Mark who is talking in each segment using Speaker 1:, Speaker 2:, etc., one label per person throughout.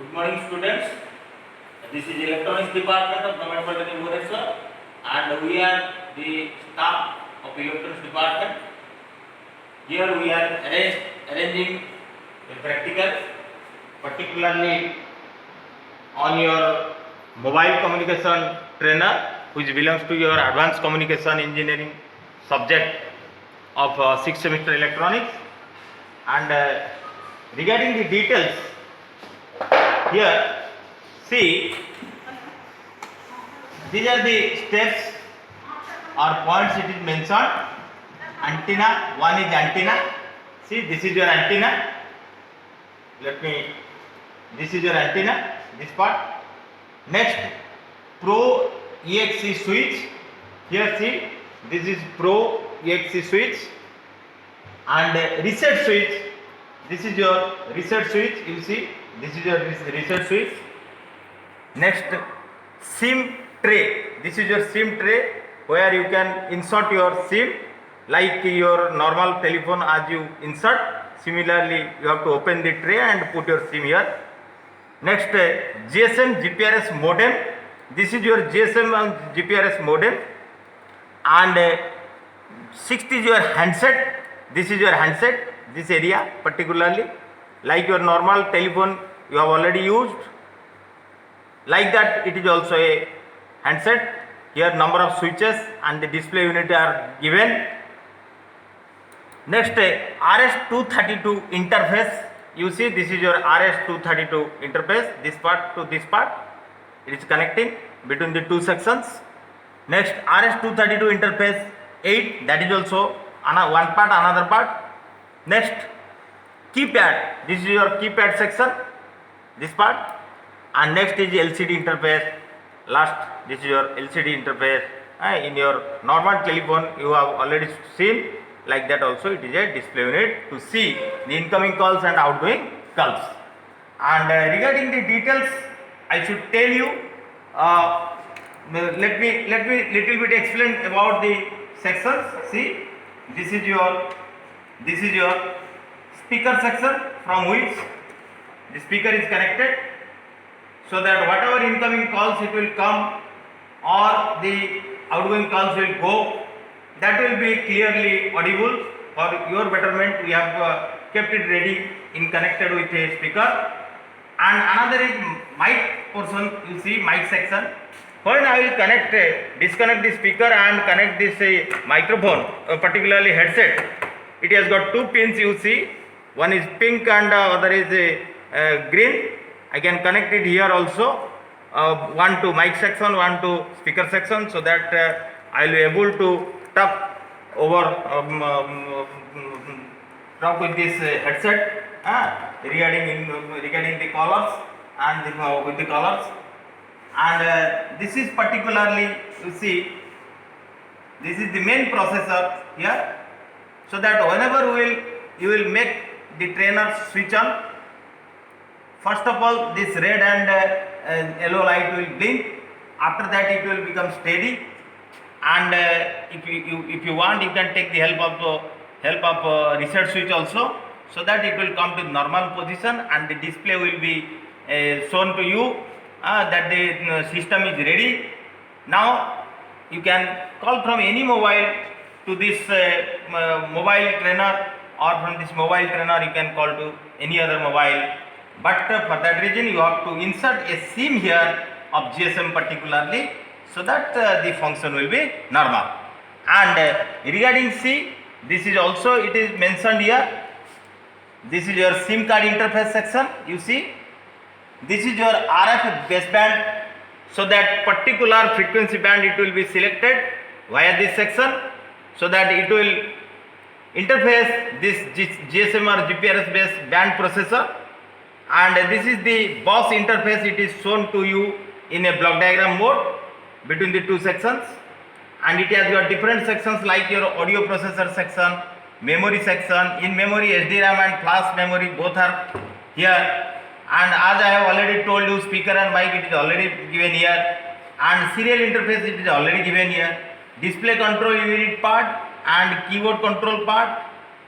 Speaker 1: Good morning, students. This is Electronics Department of Government Polytechnic Bhubaneswar, and we are the staff of Electronics Department. Here we are arranging a practical, particularly on your mobile communication trainer, which belongs to your advanced communication engineering subject of 6th semester electronics. And regarding the details, here see, these are the steps or points it is mentioned. Antenna, one is antenna. See, this is your antenna. This is your antenna, this part. Next, Pro EXC switch. Here see, this is Pro EXC switch. And reset switch, this is your reset switch. You see, this is your reset switch. Next, SIM tray. This is your SIM tray where you can insert your SIM like your normal telephone as you insert. Similarly, you have to open the tray and put your SIM here. Next, GSM GPRS modem. This is your GSM and GPRS modem. And sixth is your handset. This is your handset. This area particularly, like your normal telephone you have already used. Like that, it is also a handset. Here number of switches and the display unit are given. Next, RS-232 interface. You see, this is your RS-232 interface. This part to this part, it is connecting between the two sections. Next, RS-232 interface 8. That is also one part, another part. Next, keypad. This is your keypad section. This part. And next is LCD interface. Last, this is your LCD interface. In your normal telephone you have already seen. Like that also it is a display unit to see the incoming calls and outgoing calls. And regarding the details, I should tell you, let me little bit explain about the sections. See, this is your speaker section from which the speaker is connected, so that whatever incoming calls it will come or the outgoing calls will go, that will be clearly audible. For your betterment, we have kept it ready in connected with a speaker. And another is mic portion. You see, mic section. When I will disconnect the speaker and connect this microphone, particularly headset, it has got two pins. You see, one is pink and other is green. I can connect it here also, one to mic section, one to speaker section, so that I will be able to talk with this headset regarding the callers and with the callers. And this is particularly, you see, this is the main processor here, so that whenever you will make the trainer switch on, first of all this red and yellow light will blink. After that it will become steady. And if you want, you can take the help of reset switch also, so that it will come to normal position and the display will be shown to you that the system is ready. Now you can call from any mobile to this mobile trainer, or from this mobile trainer you can call to any other mobile. But for that reason you have to insert a SIM here of GSM particularly, so that the function will be normal. And regarding C, this is also, it is mentioned here. This is your SIM card interface section. You see, this is your RF baseband, so that particular frequency band it will be selected via this section, so that it will interface this GSM or GPRS based band processor. And this is the bus interface. It is shown to you in a block diagram mode between the two sections, and it has got different sections like your audio processor section, memory section. In memory, SDRAM and flash memory both are here. And as I have already told you, speaker and mic it is already given here, and serial interface it is already given here. Display control unit part and keyboard control part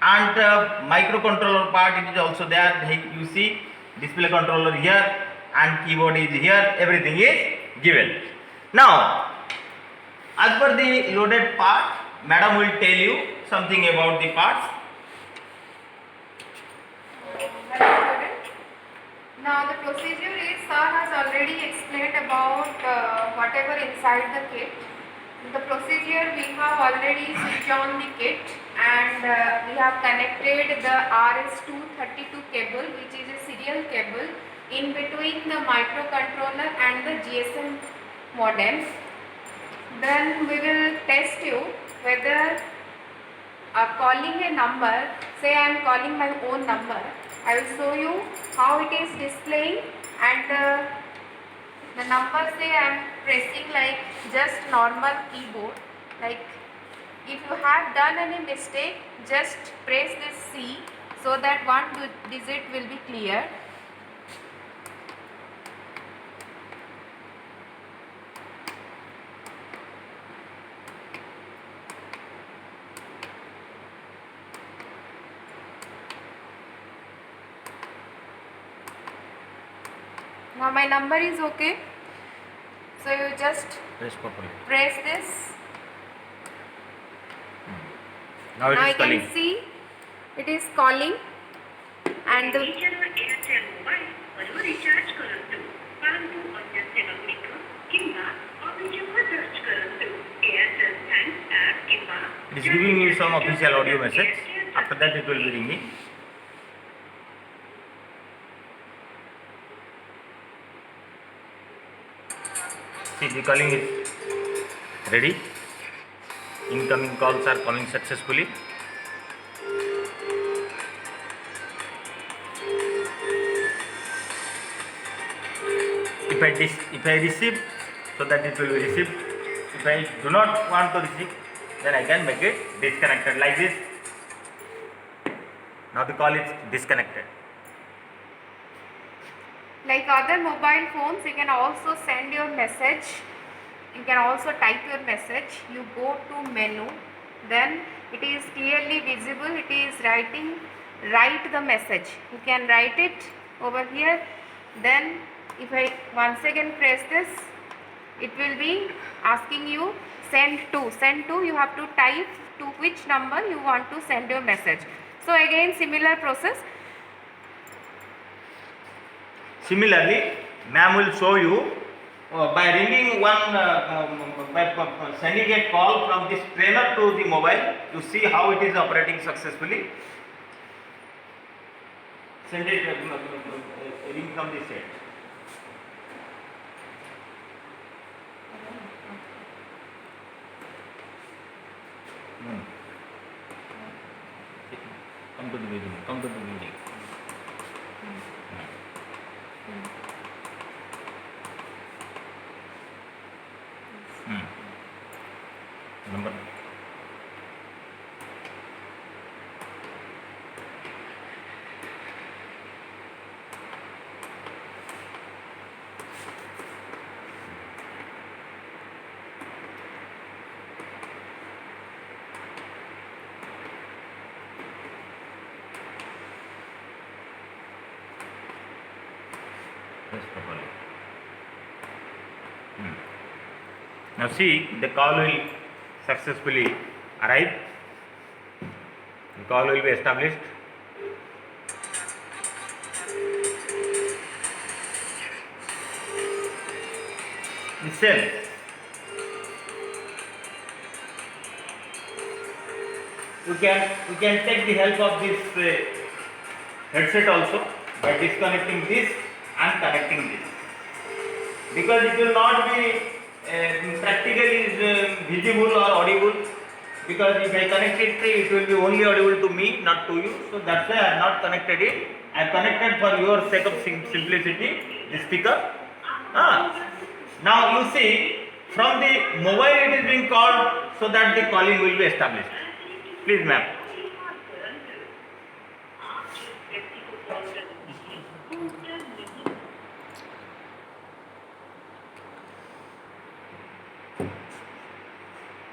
Speaker 1: and microcontroller part, it is also there. You see display controller here, and keyboard is here, everything is given. Now, as per the loaded part, madam will tell you something about the parts.
Speaker 2: Hello student. Now the procedure is sir has already explained about whatever inside the kit. The procedure we have already switched on the kit and we have connected the RS232 cable, which is a serial cable in between the microcontroller and the GSM modems. Then we will test you whether calling a number, say I am calling my own number, I will show you how it is displaying, and the number, say I am pressing like just normal keyboard. Like if you have done any mistake, just press this C so that one digit will be clear. Now my number is okay. So you just
Speaker 1: Press properly.
Speaker 2: press this.
Speaker 1: Now it
Speaker 2: Now
Speaker 1: is
Speaker 2: you
Speaker 1: calling.
Speaker 2: can see it is calling, and the
Speaker 3: Airtel mobile वरून recharge करंतु परंतु अन्य सेवांଗୁଡ଼ିକ किंवा आपण जेव्हा search करंतु Airtel thanks app किंवा
Speaker 1: It is giving you some official audio message. After that it will be ringing. See, the calling is ready. Incoming calls are coming successfully. If I receive, so that it will be received. If I do not want to receive, then I can make it disconnected like this. Now the call is disconnected.
Speaker 2: like other mobile phones, you can also send your message. You can also type your message. You go to menu, then it is clearly visible. It is write the message. You can write it over here. Then if I once again press this, it will be asking you send to. Send to, you have to type to which number you want to send your message. So again similar process.
Speaker 1: Similarly, ma'am will show you by ringing one, by sending a call from this trainer to the mobile. You see how it is operating successfully. Send it, ring from this side. Come to the beginning. Come to the beginning. Number. Press properly. Now see, the call will successfully arrive. The call will be established. The same. You can take the help of this headset also by disconnecting this and connecting this, because it will not be practically visible or audible, because if I connect it will be only audible to me, not to you. So that's why I have not connected it. I have connected for your sake of simplicity the speaker. Now you see, from the mobile it is being called, so that the calling will be established. Please ma'am.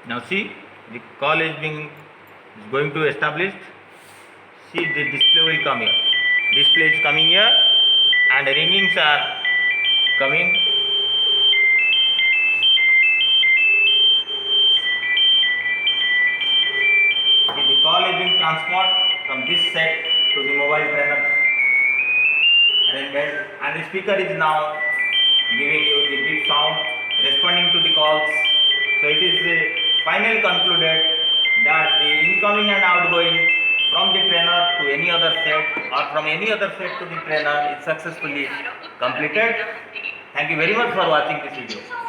Speaker 1: Now see, the call is going to establish. See, the display will come here. Display is coming here, and ringings are coming. Okay, the call is being transferred from this set to the mobile trainer arrangement, and the speaker is now giving you the beep sound responding to the calls. So it is finally concluded that the incoming and outgoing from the trainer to any other set or from any other set to the trainer is successfully completed. Thank you very much for watching this video.